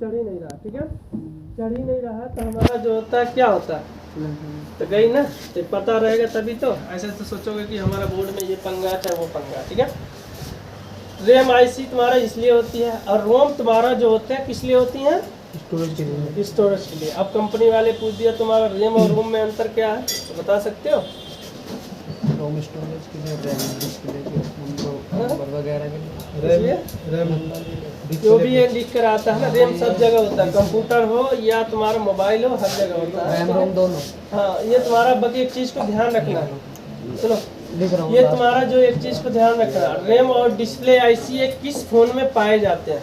चढ़ ही नहीं रहा, ठीक है। चढ़ ही नहीं रहा तो हमारा जो होता है क्या होता है, तो गई ना, तो पता रहेगा तभी तो। ऐसे तो सोचोगे कि हमारा बोर्ड में ये पंगा चाहे वो पंगा, ठीक है। रैम आईसी तुम्हारा इसलिए होती है, और रोम तुम्हारा जो होते हैं किस लिए होती हैं, स्टोरेज के लिए। स्टोरेज के लिए। अब कंपनी वाले पूछ दिया तुम्हारा रैम और रोम में अंतर क्या है, तो बता सकते हो। रोम स्टोरेज के लिए, रैम डिस्प्ले के नंबर वगैरह के लिए। इसलिए रैम जो भी ये लिख कर आता है ना, रैम सब जगह होता है, कंप्यूटर हो या तुम्हारा मोबाइल हो, हर जगह होता है। रैम रोम दोनों। हाँ, ये तुम्हारा बाकी एक चीज़ को ध्यान रखना, सुनो लिख रहा हूँ। ये तुम्हारा जो एक चीज़ को ध्यान रखना, रैम और डिस्प्ले आईसी ये किस फोन में पाए जाते हैं,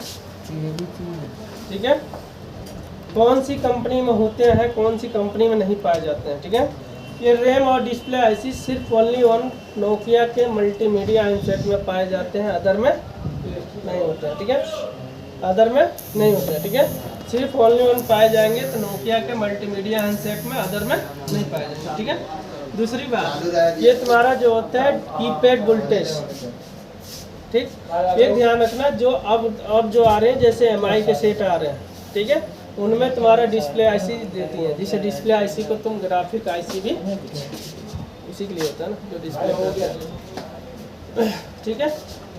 ये भी चीज़ है। ठीक है। कौन सी कंपनी में होते हैं, कौन सी कंपनी में नहीं पाए जाते हैं, ठीक है। ये रैम और डिस्प्ले आईसी सिर्फ ओनली ऑन नोकिया के मल्टीमीडिया हैंडसेट में पाए जाते हैं, अदर में नहीं होते हैं, ठीक है। अदर में नहीं होते हैं, ठीक है। सिर्फ ओनली ऑन पाए जाएंगे तो नोकिया के मल्टीमीडिया हैंडसेट में, अदर में नहीं पाए जाएंगे, ठीक है। दूसरी बात, ये तुम्हारा जो होता है कीपैड वोल्टेज, ठीक, ये ध्यान रखना। जो अब जो आ रहे हैं जैसे एमआई के सेट आ रहे हैं, ठीक है, उनमें तुम्हारा डिस्प्ले आईसी देती है, जिसे डिस्प्ले आईसी को तुम ग्राफिक आईसी भी उसी के लिए होता है ना, जो डिस्प्ले हो गया, ठीक है।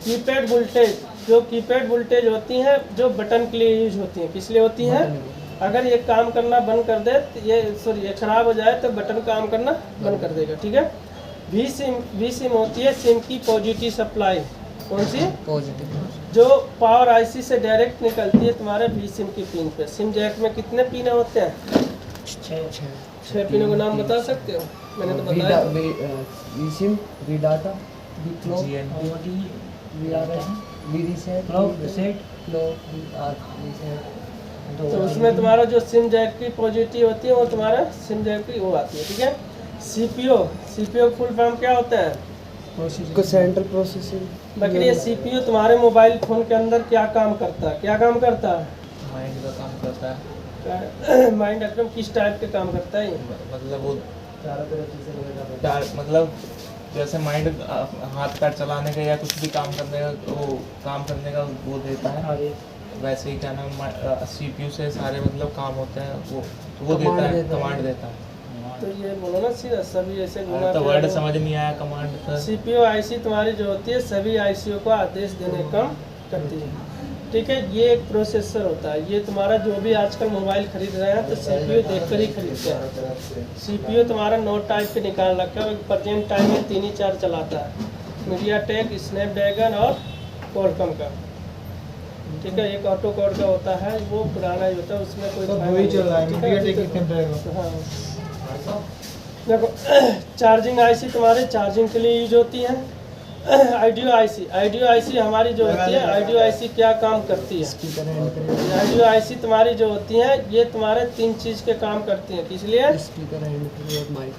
कीपैड वोल्टेज, जो कीपैड वोल्टेज होती हैं जो बटन के लिए यूज होती हैं, किस लिए होती हैं, अगर ये काम करना बंद कर दे तो ये खराब हो जाए तो बटन काम करना बंद कर देगा, ठीक है। वी सिम होती है सिम की पॉजिटिव सप्लाई, कौन सी, पॉजिटिव, जो पावर आईसी से डायरेक्ट निकलती है तुम्हारे वी सिम की पिन पे। सिम जैक में कितने पिन होते हैं, 6 पिनों का नाम बता सकते हो, मैंने तो बताया। V SIM, V data, V clock, V R S, V reset, तो उसमें तुम्हारा जो सिम जैक की पॉजिटिव होती है वो तुम्हारा सिम जैक की वो आती है, ठीक है। सीपीयू फुल फॉर्म क्या होता है, सेंट्रल प्रोसेसिंग। बाकी ये सीपीयू तुम्हारे मोबाइल फोन के अंदर क्या काम करता है, क्या काम करता है, माइंड का काम करता है। माइंड एकदम किस टाइप के काम करता है, मतलब वो मतलब जैसे माइंड हाथ पैर चलाने का या कुछ भी काम करने का, वो काम करने का वो देता है, वैसे ही क्या नाम सीपीयू से सारे मतलब काम होते हैं, वो देता है, कमांड देता है। तो ये बोलो ना सीधा, सभी ऐसे घुमा तो वर्ड समझ नहीं आया कमांड का। सीपीयू आईसी तुम्हारी जो होती है सभी आईसीयू को आदेश देने का काम करती है, ठीक है। ये एक प्रोसेसर होता है, ये तुम्हारा जो भी आजकल मोबाइल खरीद रहे हैं तो सीपीयू देखकर ही खरीदते हैं। सीपीयू तुम्हारा 9 टाइप के निकाल रखा है, प्रेजेंट टाइम में 3 ही 4 चलाता है, मीडियाटेक, स्नैपड्रैगन और क्वालकॉम का, ठीक है। एक ऑटो कोड का होता है, वो पुराना ही होता है, उसमें कोई हाँ। देखो चार्जिंग आईसी तुम्हारे चार्जिंग के लिए यूज होती है। आईडियो आईसी हमारी जो होती है, आईडियो आईसी क्या काम करती है, आईडियो आईसी तुम्हारी जो होती है ये तुम्हारे 3 चीज़ के काम करती है, किस लिए, स्पीकर, हैंड फ्री और माइक।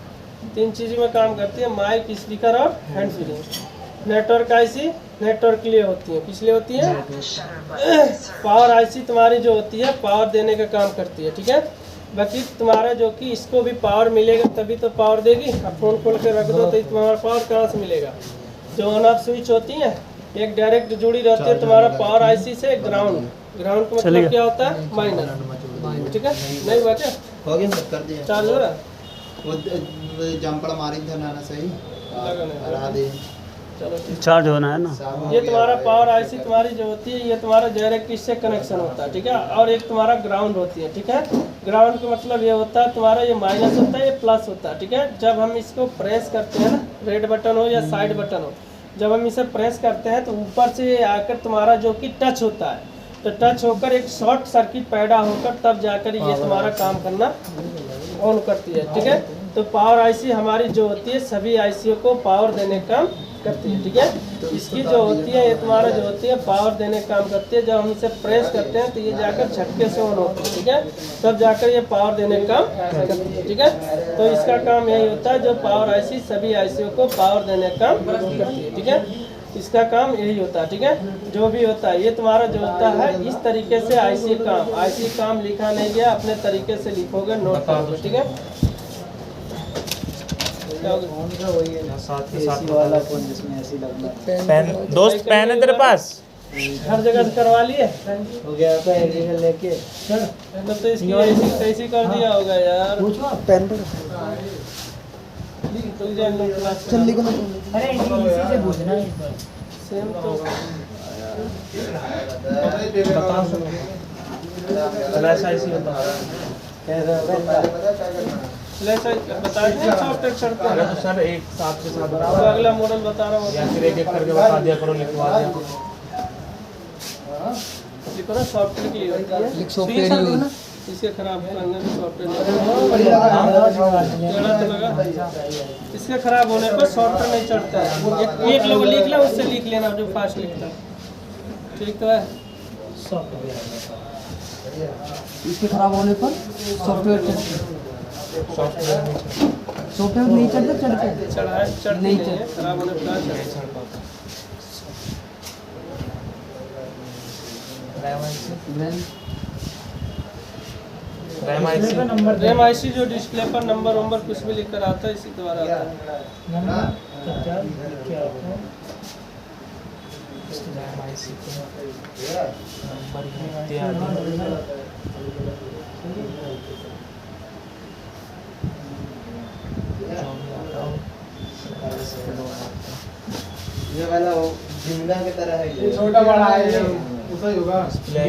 3 चीज़ में काम करती है, माइक, स्पीकर और hand free. Network IC network के लिए होती है, किस लिए होती है, पावर आईसी तुम्हारी जो होती है पावर देने का काम करती है, ठीक है। बाकी तुम्हारा जो कि इसको भी पावर मिलेगा तभी तो पावर देगी, अब फ़ोन खोल के रख दो तो तुम्हारा पावर कहाँ से मिलेगा। जो ऑन ऑफ स्विच होती है एक डायरेक्ट जुड़ी रहती है तुम्हारा पावर आईसी से, ग्राउंड का मतलब क्या होता है, माइनस, ठीक है। नहीं बात है, हो गया, सब कर दिया, चार्ज हो रहा वो जंपड़ मारी था ना सही, हरा दे, चलो चार्ज होना है ना। ये तुम्हारा पावर आईसी तुम्हारी जो होती है ये तुम्हारा डायरेक्ट इससे कनेक्शन होता है, ठीक है। और एक तुम्हारा ग्राउंड होती है, ठीक है। ग्राउंड का मतलब ये होता है तुम्हारा ये माइनस होता है, ये प्लस होता है, ठीक है। जब हम इसको प्रेस करते हैं ना, रेड बटन हो या साइड बटन हो, जब हम इसे प्रेस करते हैं तो ऊपर से ये आकर तुम्हारा जो कि टच होता है, तो टच होकर एक शॉर्ट सर्किट पैदा होकर तब जाकर ये तुम्हारा काम करना ऑन करती है, ठीक है। तो पावर आईसी हमारी जो होती है सभी आईसीओ को पावर देने का काम करती है, ठीक है। इसकी जो होती है ये तुम्हारा जो होती है पावर देने का काम करती है, जब हम इसे प्रेस करते हैं तो ये जाकर झटके से ऑन होती है, ठीक है, तब जाकर ये पावर देने का काम करती है, ठीक है। तो इसका काम यही होता है, जो पावर आईसी सभी आईसीओ को पावर देने का काम करती है, ठीक है। इसका काम यही होता है, ठीक है। जो भी होता है ये तुम्हारा जो होता है इस तरीके से आईसी काम लिखा नहीं गया, अपने तरीके से लिखोगे, नोट करोगे, ठीक है। पेन दोस्त पेन है तेरे पास? हर जगह से करवा लिए हो गया आपका एग्रीमेंट लेके तब तो इसकी ऐसी कर दिया होगा यार। पूछो आप पेन पर चल लिखो ना। अरे इसी से पूछना है एक बार। सेम तो बता फ्लैश IC बता कैसा फ्लैश बता दीजिए सॉफ्टवेयर चढ़ता अरे है। तो सर एक साथ के साथ तो अगला मॉडल बता रहा हूँ या फिर एक करके बता दिया करो, लिखवा दिया करो। लिखो ना सॉफ्टवेयर की होती है लिख सॉफ्टवेयर ही होगा। इसे खराब करने में सॉफ्टवेयर इसके खराब होने पर सॉफ्टवेयर नहीं चढ़ता है। एक लोग लिख लें उससे लिख लेना जो फास्ट लिखता है, ठीक तो है। इसके खराब होने पर सॉफ्टवेयर सॉफ्टवेयर नहीं चढ़ता चढ़ते चढ़ती नहीं नहीं है, खराब होने पर नहीं चढ़ता चढ़ पाता। रैम IC रैम IC जो डिस्प्ले पर नंबर वंबर कुछ भी लिख कर आता है इसी द्वारा आता है। रैम IC के नंबर इत्यादि जो भी आता हो ये वाला वो झिंगा की तरह है ये। छोटा बड़ा है ये उसा ही होगा। उसका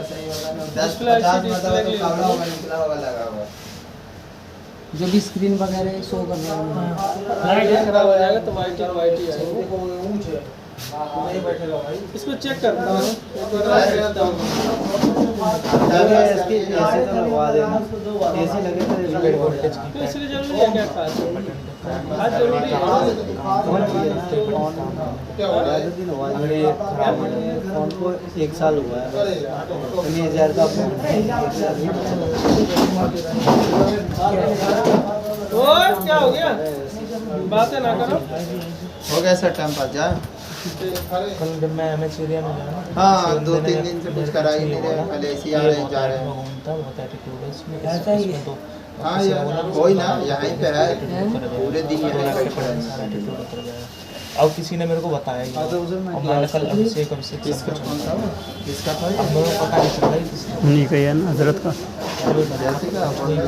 सही होगा ना 10-50 मतलब तो कावड़ा होगा, निकला होगा, लगा हुआ। जो भी स्क्रीन वगैरह शो कर रहा है लाइट खराब हो जाएगा तो वाइट ही आएगा। इसको चेक करता हूँ तो इसलिए जरूरी है क्या खास आज जरूरी है। अगर ये खराब हो जाए फोन को 1 साल हुआ है 19,000 का फोन और क्या हो गया, बातें ना करो। हो गया सर टाइम पास जा। कल जब मैं MS एरिया में गया ना, हाँ 2-3 दिन से कुछ करा ही नहीं रहे, पहले ऐसे ही आ रहे जा रहे हैं। घूमता बहुत एटीट्यूड है इसमें। ऐसा ही है। तो हाँ यार कोई ना यहीं पे है, पूरे दिन यहीं पे पड़ा है। सारा एटीट्यूड उतर जाएगा। अब किसी ने मेरे को बताया ये, और मैंने कल अभिषेक किसका कौन था वो? किसका था अब मेरे को पता नहीं चल रहा है किसने। उन्हीं का ही है ना, हजरत का, जैसे का बढ़िया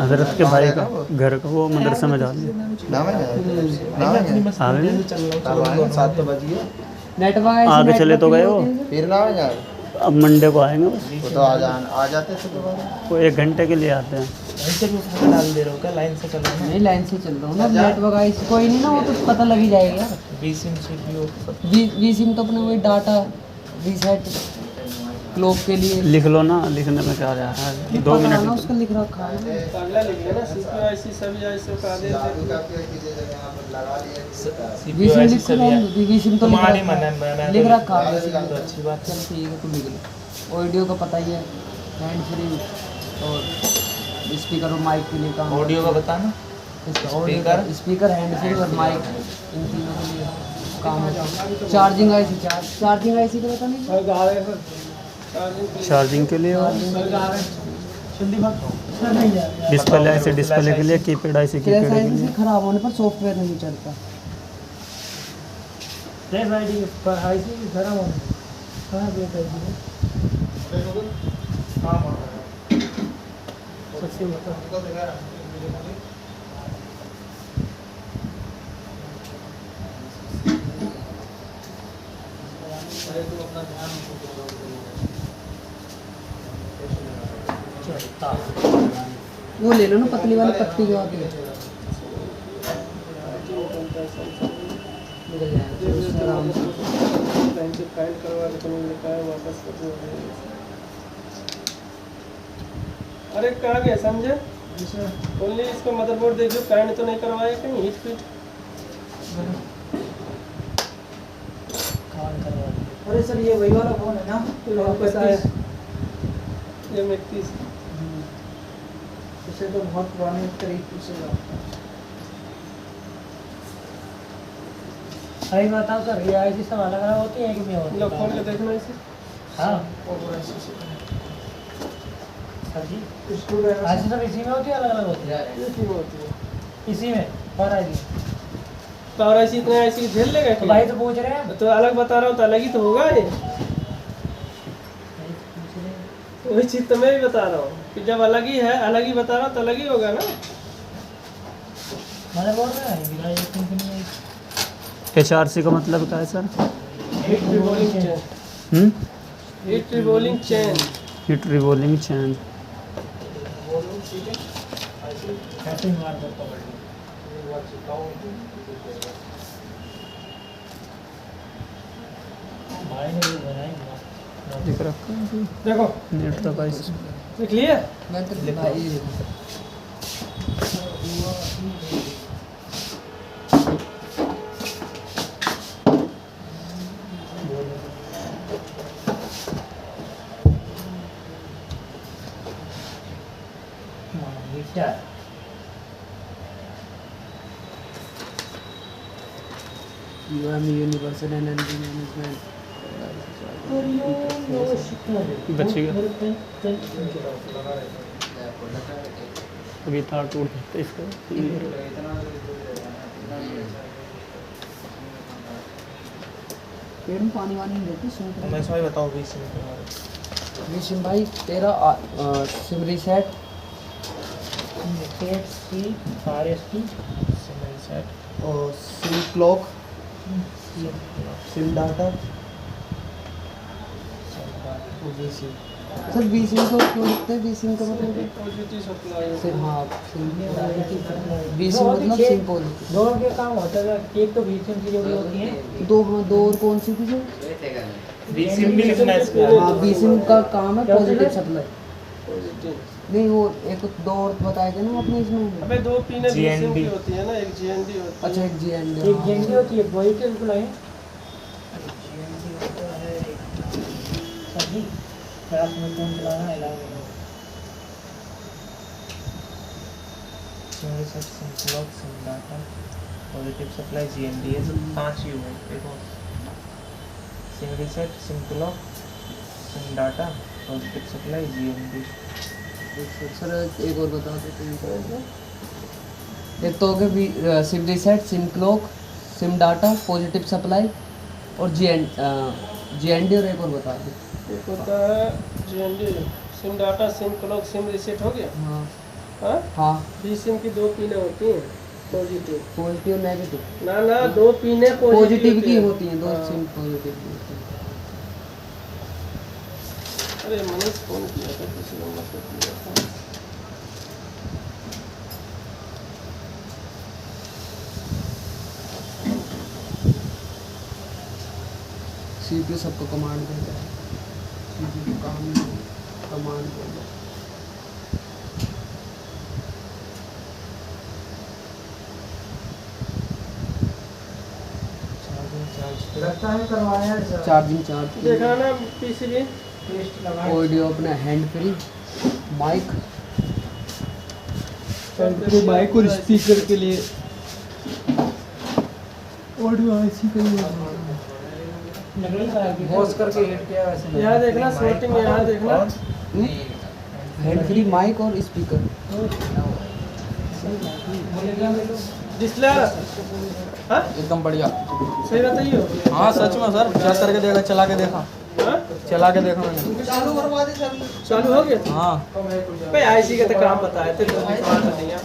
हजरत के भाई का घर का, वो मदरसा में डाल दिया। नाम है आगे क्या? 7 बज गए नेटवर्क आगे चले तो गए वो, फिर ना है यार, अब मंडे को आएंगे बस। वो तो आ जाते थे दोबारा। वो 1 घंटे के लिए आते हैं। ऐसे भी उठा के डाल दे रहे हो क्या? लाइन से चल रहा है नहीं लाइन से चल रहा हूँ ना। नेटवर्क आई कोई नहीं ना, वो तो पता लग ही जाएगा। ना, vSIM CPU वी सिम तो अपने वही डाटा रीसेट क्लॉक के लिए लिख लो ना, लिखने में क्या जा रहा है, 2 पता ना मिनट। उसका लिख रखा है। तो अगला लिख लेना CPU IC सभी IC का आदेश जादू दे का पेड़ की जगह यहाँ पर लगा दिया। वी CPU सिम ऐसी लिख सभी है। वी सिम तो तुम्हारी मन है, मैं लिख रखा है। तो अच्छी बात है। चल ठीक है, तू लिख ले। ऑडियो का पता ही है, हैंड फ्री और स्पीकर और माइक के लिए काम। ऑडियो का बताना। स्पीकर स्पीकर हैंड फ्री और माइक, इन तीनों के लिए काम है। चार्जिंग IC चार्जिंग IC का बता नहीं। चार्जिंग के लिए और डिस्प्ले ऐसे, डिस्प्ले के लिए कीपैड ऐसे, कीपैड के लिए। खराब होने पर सॉफ्टवेयर नहीं चलता। वो ले लो ना, पतली वाली पट्टी जो आती है, निकल जाएगा उसमें आराम से। फाइल करवा के तुमने लिखा है वापस कर दो। अरे कहाँ गए समझे? ओनली इसका मदरबोर्ड देखो, पैंट तो नहीं करवाया कहीं हीट फीट। अरे सर ये वही वाला फोन है ना, ये 31 इसे तो बहुत पुराने तरीके से सही बताओ सर, ये IC सब अलग अलग होती है कि नहीं होती? लोग खोल के देखना इसे। हाँ सर जी, IC सब इसी में होती है अलग अलग होती है? ये क्यों होती है? इसी में और IC पावर आईसी इतने आईसी झेल लेगा तो क्या? भाई तो पूछ रहे हैं तो अलग बता रहा हूँ तो अलग ही तो होगा ये। वही चीज तो मैं भी बता रहा हूँ कि जब अलग ही है, अलग ही बता रहा हूँ तो अलग ही होगा ना। मैंने बोल रहा है HRC का मतलब क्या है sir? Heat revolving chain. Heat revolving chain. Heat revolving chain. ऐसे ही मार देता हूँ भाई ने भी बनाई दिख रखा है देखो नेट का प्राइस। देख लिए? मैं तो भाई ये देखो यूनिवर्सल एनर्जी मैनेजमेंट बचेगा अभी तार टूट जाता है इसका। पेड़ में पानी वानी नहीं देते सुन मैं सही बताऊँ भी सिम के बारे में। विशिम भाई तेरा सिम रीसेट सिम रीसेट और SIM clock SIM data sir बीसिम को क्यों लिखते हैं? बीसिम का मतलब पॉजिटिव सप्लाई। सिम हाँ सिम बीसिम मतलब सिम पॉजिटिव दो के काम होता है। एक तो बीसिम की जोड़ी होती है, दो हाँ दो और कौन सी थी जो सिम भी लिखना है इसमें। हाँ बीसिम का काम है पॉजिटिव सप्लाई। पॉजिटिव। नहीं वो एक दो और बताए थे ना आपने इसमें। अबे दो पिने बीसिम की GND होती है ना, एक जीएनडी होती है। अच्छा एक जी एंड एक जेंडी होती है, पॉजिटिव सप्लाई सभी क्लास में फोन चलाना अलाउ है। SIM reset, SIM clock, SIM data, positive supply, GND, ये सब 5 यू है। देखो SIM reset, SIM clock, SIM data, positive supply, GND। Sir एक और बता देते एक तो हो गया SIM reset, SIM clock, SIM data, positive supply और जी एन डी और एक और बता दो। एक होता है GND, SIM data, SIM clock, SIM reset हो गया। हाँ हाँ हाँ बीसिम की दो पिने होती हैं पॉजिटिव। पॉजिटिव और नेगेटिव ना ना दो पिने पॉजिटिव की हैं। होती हैं, दो हाँ। सिम पॉजिटिव की होती हैं। अरे मनीष फोन किया था किसी नंबर से किया था। सीपीयू सबको कमांड देता है, सीपीयू काम कमांड देता है। लगता है करवाया है सर। चार्जिंग चार्ज देखा ना पीसीबी। टेस्ट लगाया ऑडियो अपना हैंड फ्री माइक माइक और स्पीकर के लिए ऑडियो आईसी के लिए नकली करा के पॉज करके हिट किया वैसे यहाँ देखना शॉर्टिंग में, यहाँ देखना हैंड फ्री माइक और स्पीकर। डिस्प्ले हाँ एकदम बढ़िया। सही बताइए। हाँ सच में सर, चेक करके देखा, चला के देखा, हाँ चला के देखा मैंने। चालू हो गया। हाँ भाई आईसी का तो काम बताए थे तो विश्वास नहीं है।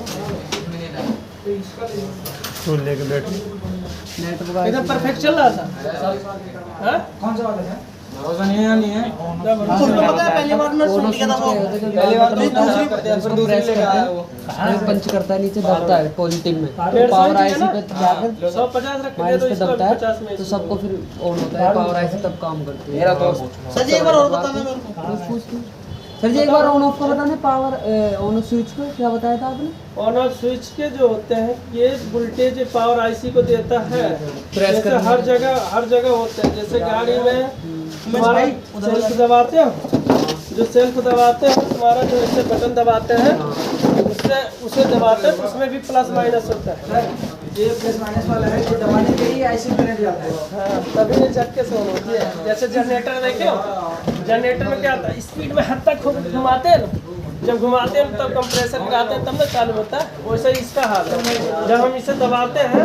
तो लेके बैठो। नेटवर्क एकदम परफेक्ट चल रहा था। हाँ कौन सा वाला है? भरोसा नहीं है, नहीं है। पहली बार मैं सुन लिया था वो। पहली बार तो दूसरी फिर दूसरी लेके आया वो। पंच करता है नीचे दबता है पॉजिटिव में, डेढ़ सौ पावर इंच है आईसी ना? पे जाकर 150 रख के दे माइनस दो पे इसको, दबता 50 है में तो सबको फिर ऑन होता है, पावर आईसी तब काम करती है। मेरा दोस्त सर जी एक बार और बताना मेरे को। सर जी एक बार ऑन ऑफ का बताने, पावर ऑन ऑफ स्विच को क्या बताया था आपने? ऑन ऑफ स्विच के जो होते हैं ये वोल्टेज पावर आईसी को देता है। प्रेस जैसे करने हर जगह होते हैं। जैसे गाड़ी में तुम्हारा सेल्फ दबाते हो, जो सेल्फ दबाते हैं तुम्हारा जो ऐसे बटन दबाते हैं उससे उसे दबाते हैं, उसमें भी प्लस माइनस होता है। ये प्लस माइनस वाला है, ये दबाने के लिए आईसी करंट जाता है। हाँ तभी ये झटके से ऑन होती है। जैसे जनरेटर देखे हो, जनरेटर में क्या होता है, स्पीड में हद तक घुमाते हैं ना, जब घुमाते हैं तब कंप्रेसर लगाते हैं तब ना चालू होता है। वैसे ही इसका हाल है। जब हम इसे दबाते हैं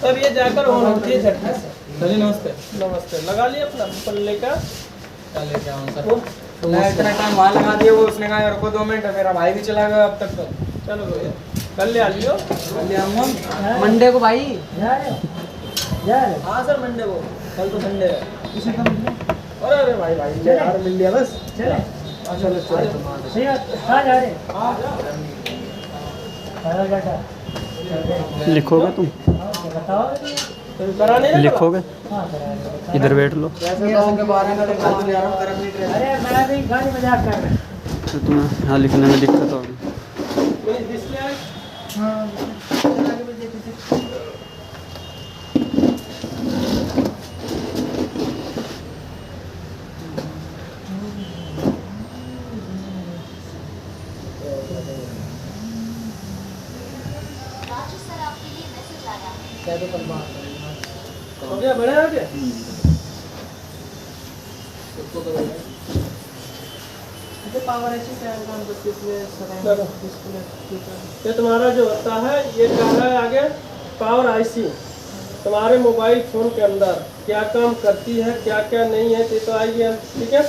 तब ये जाकर ऑन होती है झटके से। चलिए नमस्ते। नमस्ते, लगा लिया अपना पल्ले का। चलिए क्या सर। वो मैं इतना टाइम वहाँ लगा दिया, वो उसने कहा रुको 2 मिनट, मेरा भाई भी चला गया अब तक तो। चलो भैया कल ले आ लियो। ले आऊँगा मंडे को भाई। हाँ सर मंडे को, कल तो संडे है। अरे अरे भाई यार मिल लिया बस। चलो लिखोगे तुम? तो कराने ना लिखोगे? इधर बैठ लो। वैसे गाँव के बारे में तो बात नहीं आ रहा हूँ, कर अपनी ट्रेन। अरे मैं भी गाली मजाक कर रहा तो तुम्हें यहाँ लिखने में दिक्कत होगी। मेरी डिस्प्ले आई। हो गया, बड़े हो गया। पावर ऐसी क्या काम करती है इसमें चलो। ये तुम्हारा जो होता है, ये कह रहा है आगे पावर आईसी तुम्हारे मोबाइल फ़ोन के अंदर क्या काम करती है, क्या क्या नहीं है, ये तो आइए, ठीक है।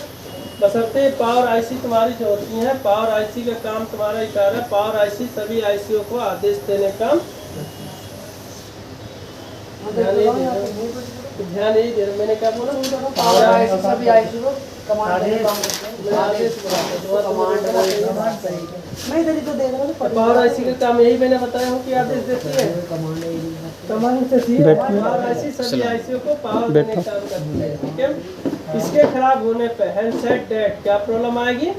बशर्ते पावर आईसी तुम्हारी जो होती है, पावर आईसी का काम तुम्हारा ही कह रहा है, पावर आईसी सभी आईसीओ को आदेश देने का ध्यान नहीं दे रहा। मैंने क्या बोला? पावर आईसी सभी आईसी को कमांड आदेश। मैं इधर ही तो दे रहा हूँ। पावर आईसी का काम यही मैंने बताया हूँ कि आदेश देती है। कमांड देती है। पावर आईसी सभी आईसीओ को पावर देने का काम करती है, ठीक है। इसके खराब होने पे हैंडसेट डेड क्या प्रॉब्लम आएगी?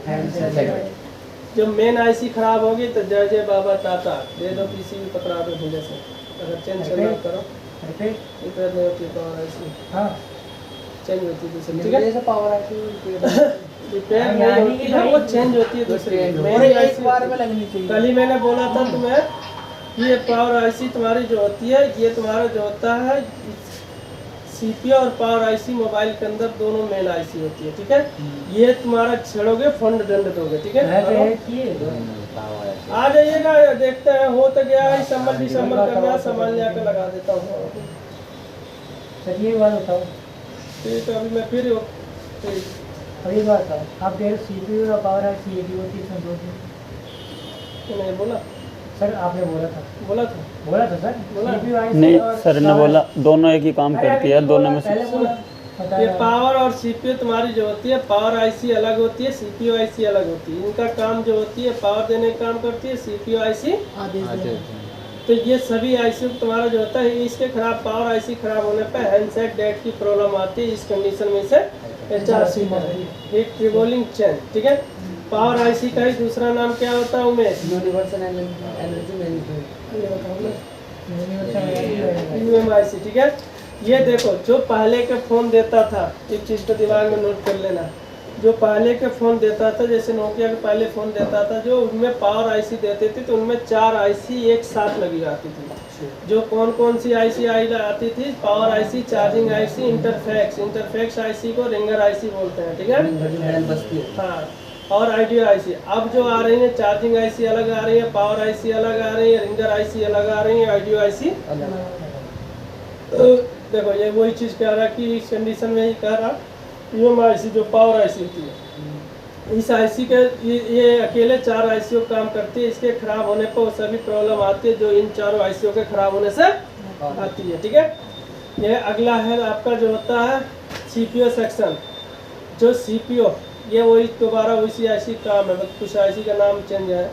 जब मेन आईसी खराब होगी तो जय जय बाबा टाटा दे दो, पीसीबी पकड़ा दो ढीले से। अगर चेंज करना करो, इधर नहीं होती पावर आईसी, हाँ चेंज होती है दूसरी, ठीक है। जैसे पावर आईसी रिपेयर नहीं होती है, वो चेंज होती है दूसरी। मेरी एक बार में लगनी चाहिए। कल ही मैंने बोला था तुम्हें कि ये पावर आईसी तुम्हारी जो होती है, ये तुम्हारा जो होता है सीपीयू और पावर आईसी मोबाइल के अंदर दोनों मेन आईसी होती है, ठीक है। ये तुम्हारा छेड़ोगे फंड दंड दोगे, ठीक है। आ जाइएगा, देखते हैं। हो तो गया है, संभल करना, सामान जाकर लगा देता हूँ। चलिए बात बताओ। ठीक है, अभी मैं फिर ठीक। अभी बात बताओ, आप कह सीपीयू और पावर आईसी एक ही होती है, इसमें 2 तो नहीं बोला? सर आपने बोला था सर। बोला? CPU आईसी नहीं, और सर ने बोला दोनों एक ही काम करती है, दोनों में से। पहले बोला, ये बताया। पावर और सीपीयू तुम्हारी जो होती है, पावर आईसी अलग होती है, सीपीयू आईसी अलग होती है। इनका काम जो होती है पावर देने का काम करती है, सीपीयू आईसी तो ये सभी आईसी तुम्हारा जो होता है, इसके खराब पावर आईसी खराब होने पर हैंडसेट डेट की प्रॉब्लम आती है। इस कंडीशन में से HRC हीट रिवॉल्विंग चेन, ठीक है। पावर आईसी का ही दूसरा नाम क्या होता है Umesh? Universal energy management. UMIC, ठीक है। ये देखो, जो पहले के फ़ोन देता था, एक चीज़ को दिमाग में नोट कर लेना, जो पहले के फ़ोन देता था, जैसे नोकिया के पहले फ़ोन देता था, जो उनमें पावर आईसी देते थे तो उनमें 4 आईसी एक साथ लगी आती थी। जो कौन सी आईसी आती थी? Power IC, charging IC, interface IC को रिंगर आईसी बोलते हैं, ठीक है। हाँ, और आईडियो आईसी। अब जो आ रही है, चार्जिंग आईसी अलग आ रही है, पावर आईसी अलग आ रही है, रिंगर आईसी अलग आ रही है, आईडियो आईसी। देखो, ये वही चीज़ कह रहा कि इस कंडीशन में ही कह रहा UMIC जो पावर आईसी होती है, इस आईसी के ये अकेले 4 आईसीओ काम करती है। इसके खराब होने पर वो सभी प्रॉब्लम आती है जो इन 4 आईसीओ के खराब होने से आती है, ठीक है। ये अगला है आपका जो होता है CPU सेक्शन। जो CPU ये वही दोबारा उसी आईसी काम है, बस कुछ आईसी का नाम चेंज है।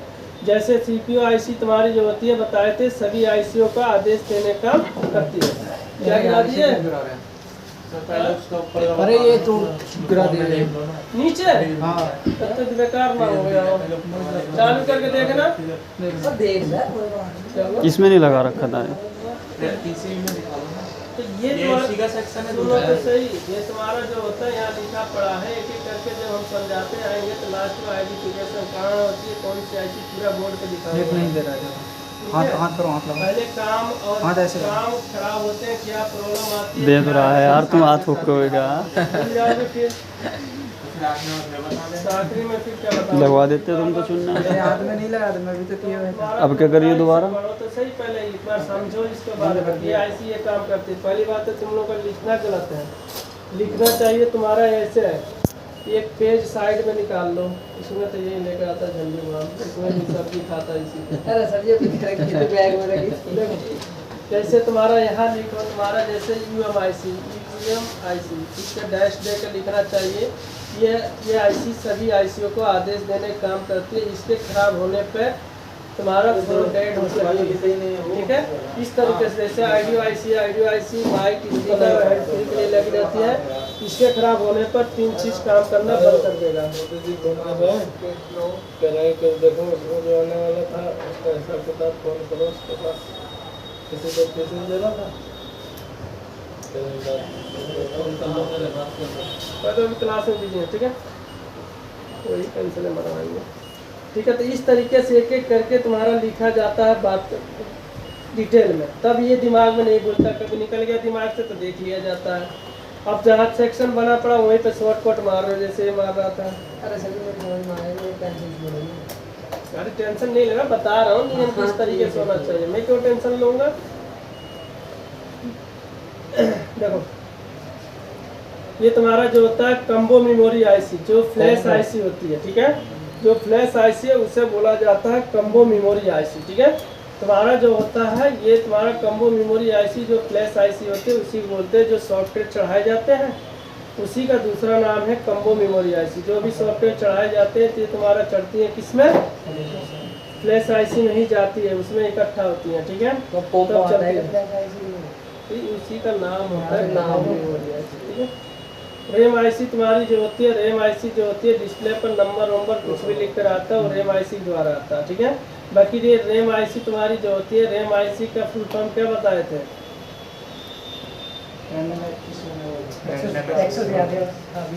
जैसे CPU आईसी तुम्हारी जो होती है, बताए थे सभी आईसीओ का आदेश देने का करती है। क्या गिरा दिए? अरे ये तो गिरा दिए नीचे? हाँ, तब तो बेकार ना हो गया हो। चालू करके देखना। चलो, इसमें नहीं लगा रखा था। तो ये तुम्हारा सेक्शन है, दोनों तो सही। ये तुम्हारा जो होता है यहाँ लिखा पड़ा है, एक एक करके जब हम समझाते आएंगे तो लास्ट में आइडेंटिफिकेशन कहाँ होती है, कौन सी आईसी, पूरा बोर्ड पे लिखा एक नहीं दे रहा है। हाथ करो, हाथ लगाओ। पहले काम और हाथ ऐसे काम खराब होते हैं, क्या प्रॉब्लम आती है, दे तो रहा है यार, तुम हाथ फूकोगा। भूल जाओगे फिर। फिर आपने मुझे बता देना। आखिरी में फिर क्या बताऊं? लगवा देते तुम तो चुनना। मेरे हाथ में नहीं लगा था, मैं भी तो किया हुआ था। अब क्या करिए दोबारा? पढ़ो तो सही, पहले एक बार समझो इसके बारे में। ये ऐसी ये काम करती है। पहली बात तो तुम लोग का लिखना गलत है। लिखना चाहिए तुम्हारा ऐसे है, एक पेज साइड में निकाल लो, इसमें तो यही लेकर आता है झंडी बुआ, इसमें भी सब्जी खाता है इसी पे। अरे सब्जी अभी रखी तो बैग में रखी। देखो, जैसे तुम्हारा यहाँ लिखो, तुम्हारा जैसे UMIC, इसका डैश दे कर लिखना चाहिए। ये IC सभी ICO को आदेश देने का काम करती है। इसके खराब होने पे तुम्हारा फुल डेट हो सकती है, ठीक है। इस तरीके से जैसे IDOIC mic speaker hand free के लिए लगी रहती है, इसके खराब होने पर 3 चीज़ काम करना बंद कर देगा। देखो जो आने वाला था उसका हिसाब किताब फोन करो, उसके पास किसी को पैसे देना था। तो अभी क्लास में बिजी है, ठीक है, वही पेंसिल मरवाएंगे, ठीक है। तो इस तरीके से एक एक करके तुम्हारा लिखा जाता है बात डिटेल में, तब ये दिमाग में नहीं भूलता। कभी निकल गया दिमाग से तो देख लिया जाता है। अब जहाँ सेक्शन बना पड़ा वहीं पे शॉर्टकट मार रहे हो, जैसे ये मार रहा था। अरे सभी मेरी समझ में आएगा, ये पेंसिल छोड़ेंगे। अरे टेंशन नहीं लेना, बता रहा हूँ नियम किस तरीके से होना चाहिए, मैं क्यों टेंशन लूँगा। देखो, ये तुम्हारा जो होता है कम्बो मेमोरी IC, जो फ्लैश IC होती है, ठीक है, जो फ्लैश IC है उसे बोला जाता है कम्बो मेमोरी IC, ठीक है। तुम्हारा जो होता है ये तुम्हारा कम्बो मेमोरी IC जो फ्लैश IC होती है उसी को बोलते हैं। जो सॉफ्टवेयर चढ़ाए जाते हैं उसी का दूसरा नाम है कम्बो मेमोरी IC। जो भी सॉफ्टवेयर चढ़ाए जाते हैं तो ये तुम्हारा चढ़ती है किसमें, फ्लैश IC में ही जाती है, उसमें इकट्ठा होती है, ठीक है। तो पोपो तब आता चलती है है। क्या उसी का नाम होता है नाम कम्बो मेमोरी IC, ठीक है। रैम IC तुम्हारी जो होती है, रैम IC जो होती है डिस्प्ले पर नंबर कुछ भी लिख कर आता है, वो रैम IC द्वारा आता है, ठीक है। बाकी ये रैम IC तुम्हारी जो होती है, रैम IC का फुल फॉर्म क्या बताए थे? एक्सेस याद है अभी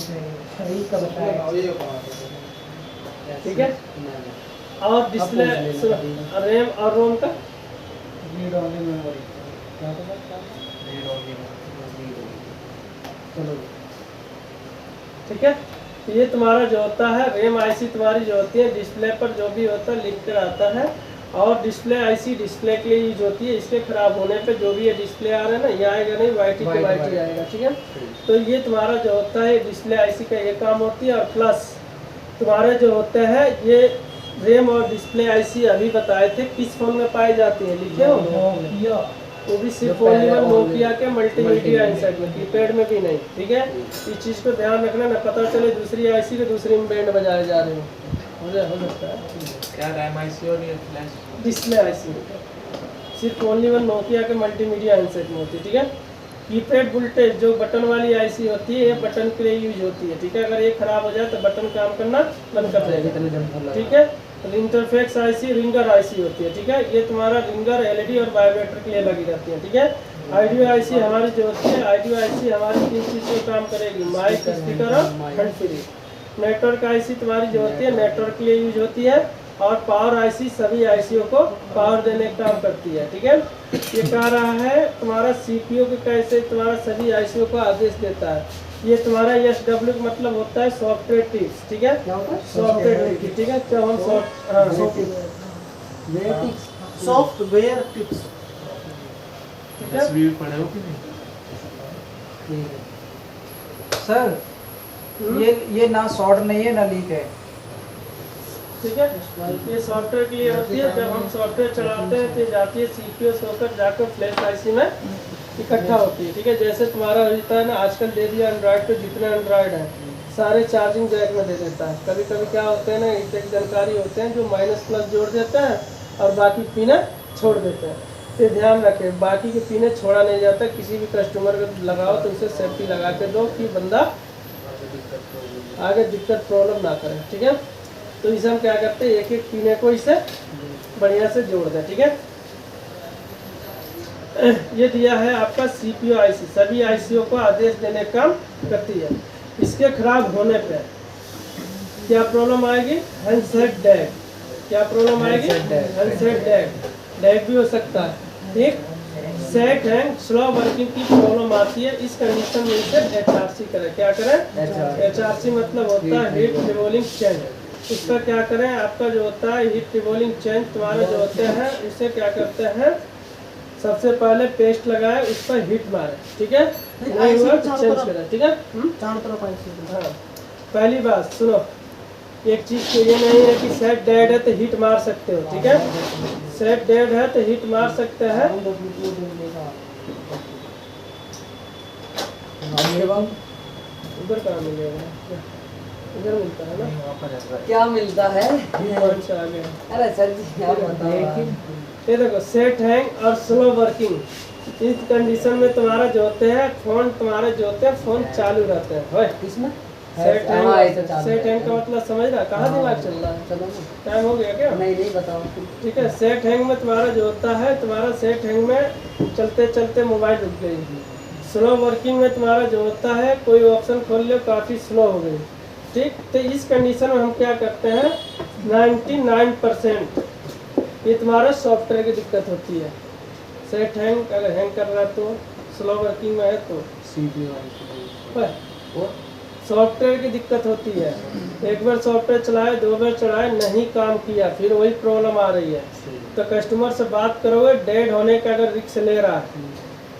नहीं का बताया, ठीक है। और डिस्प्ले रैम और रोम का रीड ओनली मेमोरी क्या था? चलो ठीक है। तो ये तुम्हारा जो होता है रैम IC तुम्हारी जो होती है डिस्प्ले पर जो भी होता है लिख कर आता है। और डिस्प्ले IC डिस्प्ले के लिए यूज होती है। इसके खराब होने पे जो भी ये डिस्प्ले आ रहा है ना, ये आएगा नहीं, वाइट ही आएगा, ठीक है। तो ये तुम्हारा जो होता है डिस्प्ले IC का ये काम होती है। और प्लस तुम्हारे जो होते हैं ये रैम और डिस्प्ले IC अभी बताए थे किस फोन में पाई जाती है, लिखे हो? वो भी सिर्फ ओनली वन नोकिया के मल्टीमीडिया इंसर्ट में, कीपैड में भी नहीं, ठीक है। इस चीज़ को ध्यान रखना ना, पता चले दूसरी IC के दूसरी में बैंड बजाए जा रहे हो सकता है। क्या रैम IC और ये फ्लैश डिस्प्ले IC सिर्फ ओनली वन नोकिया के मल्टीमीडिया इंसर्ट में होती है, ठीक है। कीपैड वोल्टेज जो बटन वाली IC होती है, ये बटन के लिए यूज होती है, ठीक है। अगर ये खराब हो जाए तो बटन काम करना बंद कर देगा, ठीक है। इंटरफेक्स IC रिंगर IC होती है, ठीक है। ये तुम्हारा रिंगर LED और वाइब्रेटर के लिए लगी रहती है, ठीक है। IDO IC हमारी जो होती है, IDO IC हमारी 3 चीज़ से काम करेगी, माइक, स्पीकर और हैंड फ्री। नेटवर्क IC तुम्हारी जो होती है नेटवर्क के लिए यूज होती है। और पावर IC सभी ICO को पावर देने का काम करती है, ठीक है। ये कह रहा है तुम्हारा CPU के कैसे तुम्हारा सभी ICO को आदेश देता है। ये तुम्हारा SW का मतलब होता है सॉफ्टवेयर टिप्स, ठीक है। सॉफ्टवेयर टिप्स, ठीक है। जब हम सॉफ्टवेयर टिप्स, ठीक है। तस्वीर पढ़े हो कि नहीं? सर ये ना शॉर्ट नहीं है ना लीक है, ठीक है। ये सॉफ्टवेयर के लिए होती है। जब हम सॉफ्टवेयर चलाते हैं तो जाती है CPU से होकर जाकर फ्लैश IC में इकट्ठा होती है, ठीक है। जैसे तुम्हारा होता है ना, आजकल दे दिया एंड्रॉयड पे, जितने एंड्रॉयड हैं सारे चार्जिंग जैक में दे देता है। कभी कभी क्या होते हैं ना, एक जानकारी होते हैं जो माइनस प्लस जोड़ देते हैं और बाकी पिने छोड़ देते हैं। तो ध्यान रखें, बाकी के पिने छोड़ा नहीं जाता। किसी भी कस्टमर को लगाओ तो उसे सेफ्टी लगा के दो कि बंदा आगे दिक्कत प्रॉब्लम ना करे, ठीक है। तो इसे हम क्या करते हैं, एक एक पीने को इसे बढ़िया से जोड़ दें, ठीक है। ये दिया है आपका CPU IC, सभी ICO को आदेश देने का काम करती है। इसके खराब होने पे क्या प्रॉब्लम आएगी? हैंडसेट डैग। क्या प्रॉब्लम आएगी? हैंडसेट डैग। डैग भी हो सकता है, ठीक। सेट हैंग स्लो वर्किंग की प्रॉब्लम आती है, इस कंडीशन में इसे HRC करें। क्या करें? HRC मतलब होता है हीट रिवॉल्विंग चेंज। उसका क्या करें, आपका जो होता है हीट रिवॉल्विंग चेंज तुम्हारे जो होते हैं उसे क्या करते हैं, सबसे पहले पेस्ट लगाए, उस पर हीट मारे, ठीक है, नहीं हुआ तो चेंज करें, ठीक है। हाँ, पहली बात सुनो, एक चीज तो ये नहीं है कि सेट डेड है तो हीट मार सकते हो, ठीक है। सेट डेड है तो हीट मार सकते हैं। उधर कहाँ मिलेगा, इधर मिलता है ना, वहाँ पर रहता है। क्या मिलता है? कौन सा आ गया? अरे सर जी क्या बताओ। ये देखो सेट हैंग और स्लो वर्किंग, इस कंडीशन में तुम्हारा जो होते हैं फोन, तुम्हारे जो होते हैं फोन चालू रहते हैं। होए किसमें? सेट हाँ, ऐसे हैंग, चालू सेट है। हैंग का मतलब समझ रहा, कहाँ दिमाग चल रहा है? चलो ना। टाइम हो गया क्या? नहीं बताओ। ठीक है, सेट हैंग में तुम्हारा जो होता है, तुम्हारा सेट हैंग में चलते चलते मोबाइल रुक गई। स्लो वर्किंग में तुम्हारा जो होता है कोई ऑप्शन खोल लो काफ़ी स्लो हो गई, ठीक। तो इस कंडीशन में हम क्या करते हैं, 99% ये तुम्हारा सॉफ्टवेयर की दिक्कत होती है। सेट हैंग अगर हैंग कर रहा है तो, स्लो वर्किंग में है तो सॉफ्टवेयर की दिक्कत होती है। एक बार सॉफ्टवेयर चलाए, 2 बार चलाए, नहीं काम किया, फिर वही प्रॉब्लम आ रही है। तो कस्टमर से बात करोगे, डेड होने का अगर रिस्क ले रहा है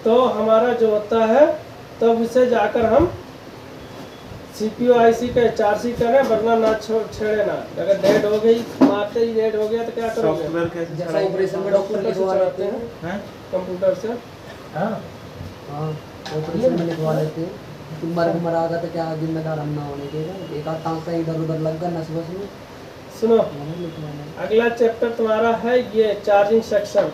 तो हमारा जो होता है तब उसे जाकर हम CPU IC का HRC करें, वरना ना छेड़े ना। अगर डेड हो गई, मारते ही डेड हो गया तो क्या करोगे? सॉफ्टवेयर कैसे जैसा चलाएंगे? ऑपरेशन में डॉक्टर कंप्यूटर से लिखवा चलाते लेते हैं, हैं। हैं? कंप्यूटर से। हाँ। हाँ, ऑपरेशन में लिखवा लेते हैं। तुम मरा गया तो क्या जिम्मेदार हम ना होने देगा। एक आध टांग का इधर उधर लग गया नस बस में, सुनो, मैंने लिखवाना। अगला चैप्टर तुम्हारा है ये चार्जिंग सेक्शन।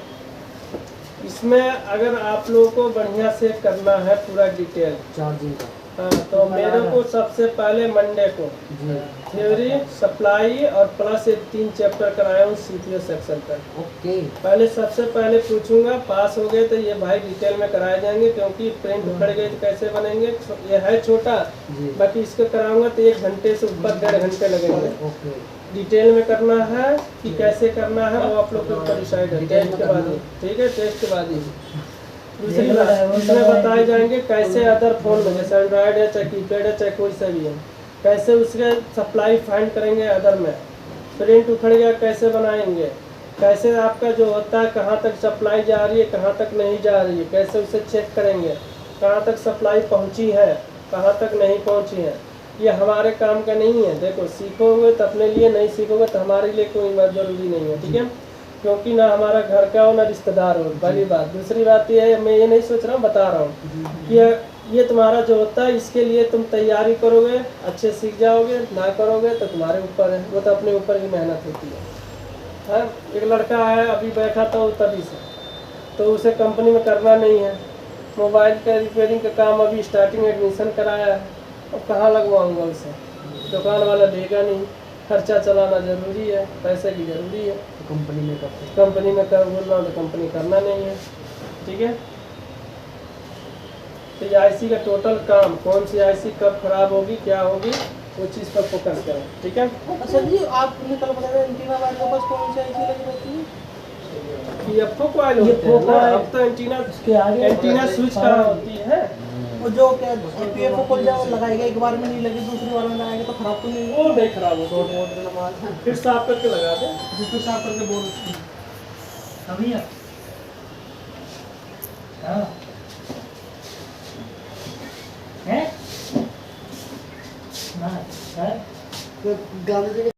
इसमें अगर आप लोगों को बढ़िया से करना है पूरा डिटेल, चार्जिंग का। हाँ, तो मेरे को सबसे पहले मंडे को जी थ्योरी, सप्लाई और प्लस ये 3 चैप्टर कराया हूँ CPU सेक्शन पर। ओके। पहले सबसे पहले पूछूंगा, पास हो गए तो ये भाई डिटेल में कराए जाएंगे, क्योंकि प्रिंट उखड़ गए तो कैसे बनेंगे। ये है छोटा, जी बाकी इसको कराऊंगा तो 1 घंटे से ऊपर 1.5 घंटे लगेंगे। ओके। डिटेल में करना है कि कैसे करना है वो आप लोग के ऊपर डिसाइड है, डिटेल टेस्ट में के बाद करना ही, ठीक है, टेस्ट के बाद ही। दूसरी बात, इसमें बताए जाएंगे कैसे अदर फोन में, जैसे एंड्रॉयड है चाहे कीपैड है चाहे कोई सा भी है, कैसे उसके सप्लाई फाइंड करेंगे अदर में, प्रिंट उखड़ गया कैसे बनाएंगे, कैसे आपका जो होता है कहाँ तक सप्लाई जा रही है कहाँ तक नहीं जा रही है, कैसे उसे चेक करेंगे, कहाँ तक सप्लाई पहुँची है कहाँ तक नहीं पहुँची है। ये हमारे काम का नहीं है। देखो, सीखोगे तो अपने लिए, नहीं सीखोगे तो हमारे लिए कोई ज़रूरी नहीं है, ठीक है, क्योंकि ना हमारा घर का हो ना रिश्तेदार हो, पहली बात। दूसरी बात ये है, मैं ये नहीं सोच रहा हूँ, बता रहा हूँ कि ये तुम्हारा जो होता है इसके लिए तुम तैयारी करोगे, अच्छे सीख जाओगे, ना करोगे तो तुम्हारे ऊपर है, वो तो अपने ऊपर ही मेहनत होती है। हाँ, एक लड़का है अभी बैठा था वो तभी से, तो उसे कंपनी में करना नहीं है, मोबाइल का रिपेयरिंग का काम अभी स्टार्टिंग एडमिशन कराया है, अब कहाँ लगवाऊँगा उसे, दुकान वाला देगा नहीं, खर्चा चलाना ज़रूरी है, पैसे की ज़रूरी है। कंपनी में करते हैं। कंपनी में कर बोल रहा हूँ तो कंपनी करना नहीं है, ठीक है। तो ये IC का टोटल काम, कौन सी IC कब खराब होगी क्या होगी, वो चीज़ पर फोकस करें, ठीक है। अच्छा जी, आपने कल बताया एंटीना वायर के पास कौन सी IC लगी रहती है? ये कॉइल होते हैं ना, अब तो एंटीना स्विच कहाँ होती है, वो जो क्या PFO को जब लगाएगा एक बार में नहीं लगी, दूसरी बार में लगाएगा तो खराब तो नहीं वो नहीं खराब होती है, फिर साफ करके लगा दे। जिसको साफ करके बोल उसकी अभी गांधी जी